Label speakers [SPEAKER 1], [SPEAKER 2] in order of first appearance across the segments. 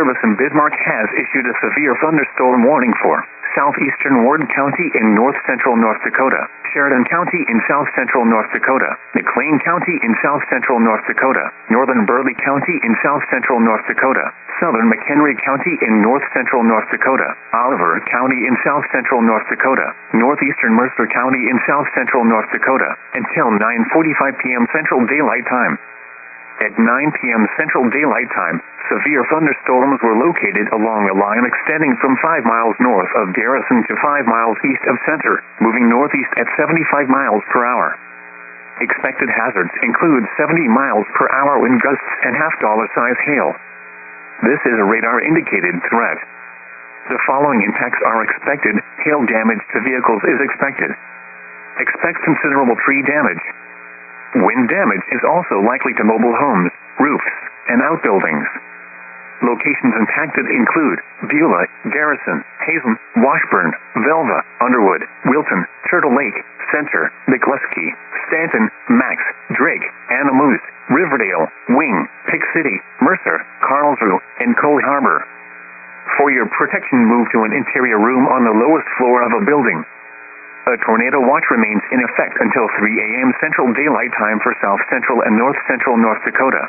[SPEAKER 1] Service in Bismarck has issued a severe thunderstorm warning for southeastern Ward County in north-central North Dakota, Sheridan County in south-central North Dakota, McLean County in south-central North Dakota, northern Burley County in south-central North Dakota, southern McHenry County in north-central North Dakota, Oliver County in south-central North Dakota, northeastern Mercer County in south-central North Dakota, until 9:45 p.m. Central Daylight Time. At 9 p.m. Central Daylight Time, severe thunderstorms were located along a line extending from 5 miles north of Garrison to 5 miles east of Center, moving northeast at 75 miles per hour. Expected hazards include 70 miles per hour wind gusts and half-dollar-size hail. This is a radar-indicated threat. The following impacts are expected. Hail damage to vehicles is expected. Expect considerable tree damage. Wind damage is also likely to mobile homes, roofs, and outbuildings. Locations impacted include Beulah, Garrison, Hazen, Washburn, Velva, Underwood, Wilton, Turtle Lake, Center, McCluskey, Stanton, Max, Drake, Anamoose, Riverdale, Wing, Pick City, Mercer, Carlsruhe, and Coal Harbor. For your protection, move to an interior room on the lowest floor of a building. A tornado watch remains in effect until 3 a.m. Central Daylight Time for South Central and North Central North Dakota.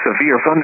[SPEAKER 1] Severe thunder.